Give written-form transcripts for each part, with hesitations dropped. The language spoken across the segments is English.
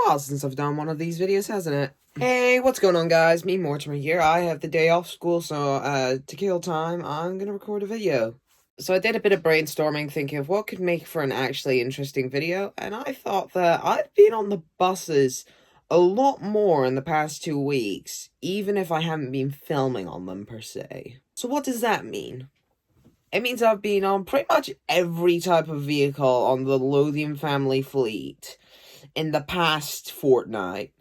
while since I've done one of these videos, hasn't it? Hey, what's going on, guys? Me, Mortimer here. I have the day off school, so to kill time, I'm gonna record a video. So I did a bit of brainstorming, thinking of what could make for an actually interesting video, and I thought that I've been on the buses a lot more in the past 2 weeks, even if I haven't been filming on them per se. So what does that mean? It means I've been on pretty much every type of vehicle on the Lothian family fleet in the past fortnight.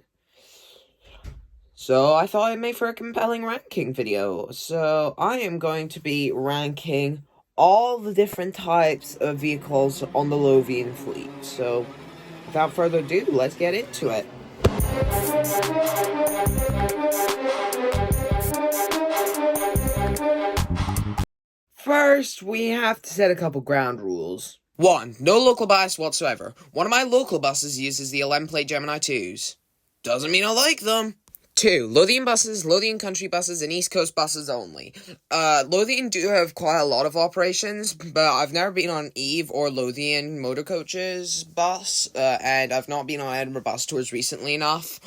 So I thought I'd make for a compelling ranking video. So I am going to be ranking all the different types of vehicles on the Lothian fleet. So without further ado, let's get into it. First, we have to set a couple ground rules. 1. No local bias whatsoever. One of my local buses uses the 11-plate Gemini 2s. Doesn't mean I like them. 2. Lothian buses, Lothian country buses, and East Coast buses only. Lothian do have quite a lot of operations, but I've never been on Eve or Lothian Motor Coaches bus, and I've not been on Edinburgh bus tours recently enough,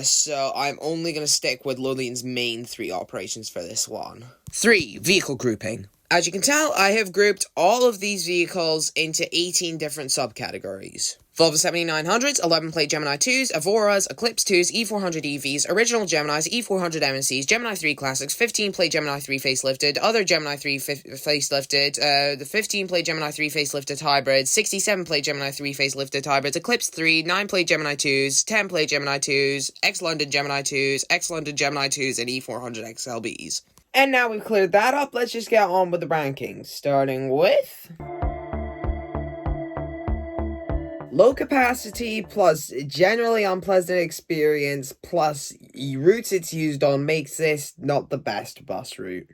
so I'm only going to stick with Lothian's main 3 operations for this one. 3. Vehicle grouping. As you can tell, I have grouped all of these vehicles into 18 different subcategories. Volvo 7900s, 11-plate Gemini 2s, Evoras, Eclipse 2s, E400 EVs, original Geminis, E400 MNCs, Gemini 3 Classics, 15-plate Gemini 3 facelifted, other Gemini 3 facelifted, the 15-plate Gemini 3 facelifted hybrids, 67-plate Gemini 3 facelifted hybrids, Eclipse 3, 9-plate Gemini 2s, 10-plate Gemini 2s, ex-London Gemini 2s, ex-London Gemini 2s, and E400 XLBs. And now we've cleared that up, let's just get on with the rankings, starting with low capacity plus generally unpleasant experience plus routes it's used on makes this not the best bus route.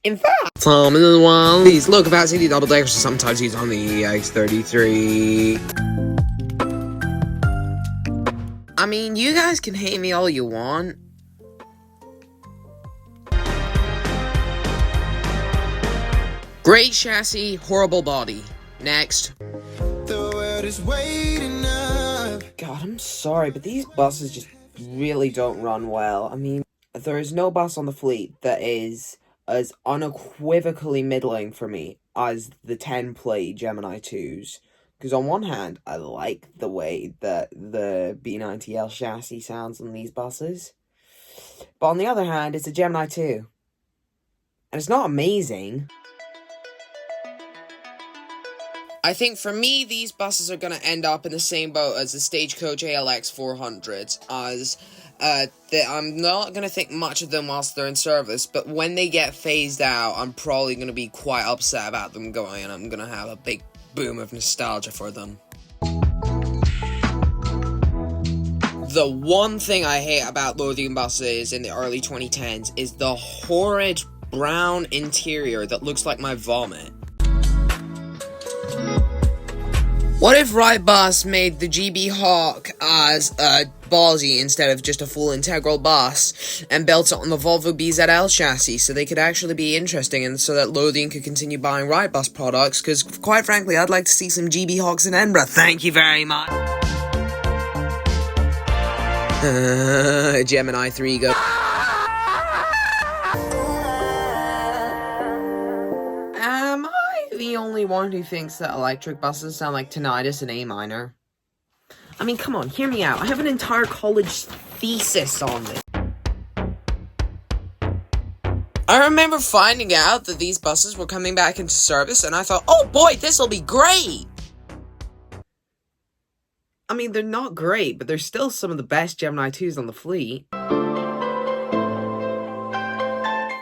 In fact, these low capacity double deckers are sometimes used on the EX33. I mean, you guys can hate me all you want. Great chassis, horrible body. Next. The world is waiting up. God, I'm sorry, but these buses just really don't run well. I mean, there is no bus on the fleet that is as unequivocally middling for me as the 10-plate Gemini 2s. Because on one hand, I like the way that the B90L chassis sounds on these buses. But on the other hand, it's a Gemini 2. And it's not amazing. I think for me, these buses are going to end up in the same boat as the Stagecoach ALX 400s, as I'm not going to think much of them whilst they're in service, but when they get phased out, I'm probably going to be quite upset about them going, and I'm going to have a big boom of nostalgia for them. The one thing I hate about Lothian buses in the early 2010s is the horrid brown interior that looks like my vomit. What if Wrightbus made the GB Hawk as a ballsy instead of just a full integral bus, and built it on the Volvo BZL chassis so they could actually be interesting and so that Lothian could continue buying Wrightbus products, because quite frankly, I'd like to see some GB Hawks in Edinburgh. Thank you very much. Gemini 3 go. The only one who thinks that electric buses sound like tinnitus in A minor. I mean, come on, hear me out. I have an entire college thesis on this. I remember finding out that these buses were coming back into service, and I thought, oh boy, this'll be great! I mean, they're not great, but they're still some of the best Gemini 2s on the fleet.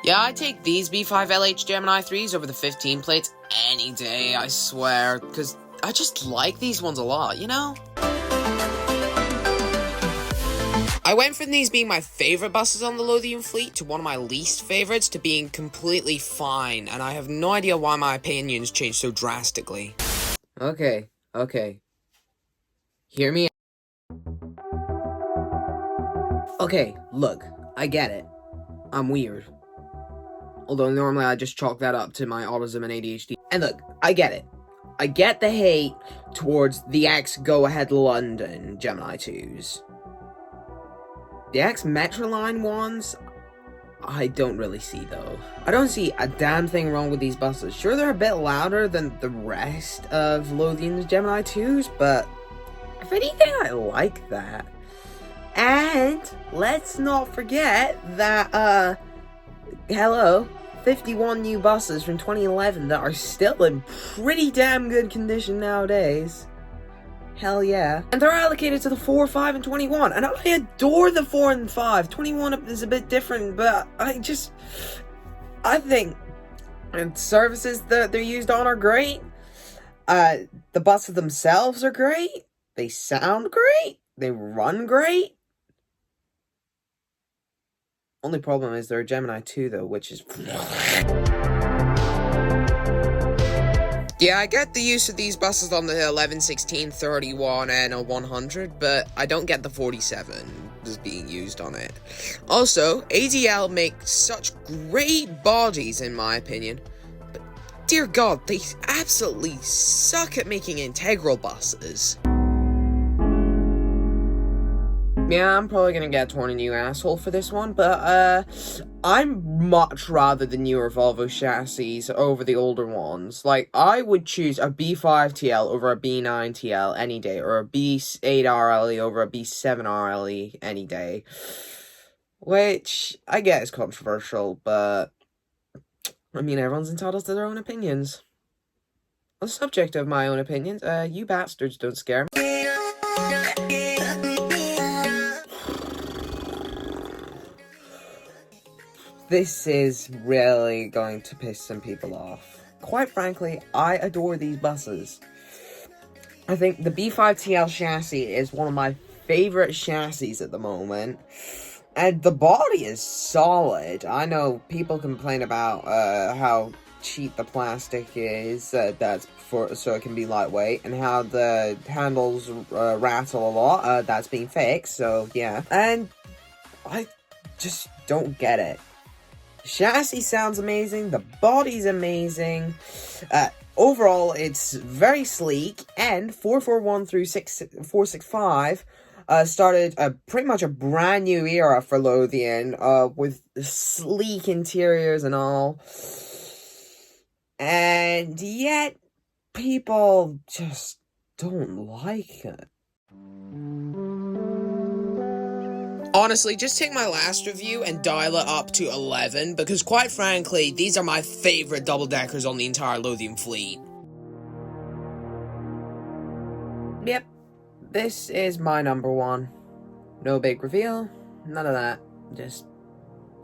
Yeah, I take these B5LH Gemini 3s over the 15 plates any day, I swear, because I just like these ones a lot, you know? I went from these being my favourite buses on the Lothian fleet to one of my least favourites to being completely fine, and I have no idea why my opinions changed so drastically. Okay. Hear me out. Okay, look, I get it. I'm weird. Although normally I just chalk that up to my autism and ADHD. And look, I get it. I get the hate towards the ex-Go-Ahead London Gemini 2s. The ex-Metroline ones, I don't really see, though. I don't see a damn thing wrong with these buses. Sure, they're a bit louder than the rest of Lothian's Gemini 2s, but if anything, I like that. And let's not forget that, 51 new buses from 2011 that are still in pretty damn good condition nowadays. Hell yeah. And they're allocated to the 4, 5, and 21. And I adore the 4 and 5. 21 is a bit different, but I think and services that they're used on are great. The buses themselves are great. They sound great. They run great. Only problem is they're a Gemini 2 though, which is... Yeah, I get the use of these buses on the 11, 16, 31, and a 100, but I don't get the 47 that's being used on it. Also, ADL makes such great bodies, in my opinion, but dear God, they absolutely suck at making integral buses. Yeah, I'm probably gonna get 20 new asshole for this one, but, I'm much rather the newer Volvo chassis over the older ones. Like, I would choose a B5 TL over a B9 TL any day, or a B8 RLE over a B7 RLE any day. Which, I get is controversial, but, I mean, everyone's entitled to their own opinions. On the subject of my own opinions, you bastards don't scare me. This is really going to piss some people off. Quite frankly, I adore these buses. I think the B5 TL chassis is one of my favorite chassis at the moment. And the body is solid. I know people complain about how cheap the plastic is, so it can be lightweight, and how the handles rattle a lot. That's being fixed, so yeah. And I just don't get it. The chassis sounds amazing, the body's amazing, overall it's very sleek, and 441 through 465 started pretty much a brand new era for Lothian, with sleek interiors and all, and yet people just don't like it. Honestly, just take my last review and dial it up to 11, because quite frankly, these are my favorite double-deckers on the entire Lothian fleet. Yep, this is my number one. No big reveal, none of that. Just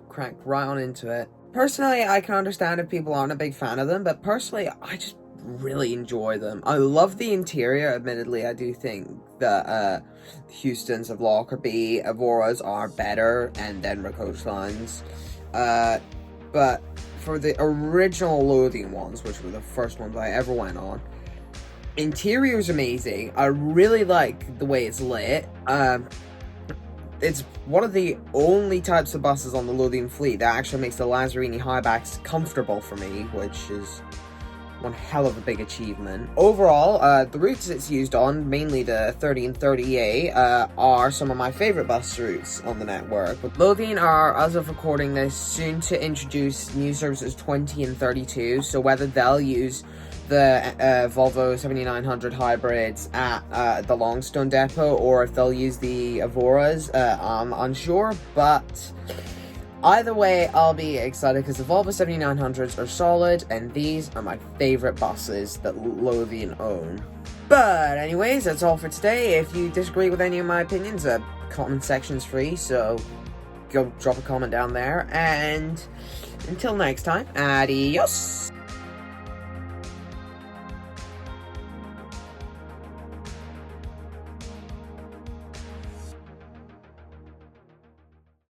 crank right on into it. Personally, I can understand if people aren't a big fan of them, but personally, I just really enjoy them. I love the interior. Admittedly, I do think that Houston's of Lockerbie Evoras are better, and then coach lines. But for the original Lothian ones, which were the first ones I ever went on, interior's amazing. I really like the way it's lit. It's one of the only types of buses on the Lothian fleet that actually makes the Lazzarini highbacks comfortable for me, which is one hell of a big achievement. Overall, the routes it's used on, mainly the 30 and 38, are some of my favorite bus routes on the network. But Lothian are, as of recording this, soon to introduce new services 20 and 32, so whether they'll use the Volvo 7900 hybrids at the Longstone depot, or if they'll use the Evoras, I'm unsure, but either way, I'll be excited because the Volvo 7900s are solid, and these are my favorite buses that Lothian own. But anyways, that's all for today. If you disagree with any of my opinions, comment section's free, so go drop a comment down there. And until next time, adios!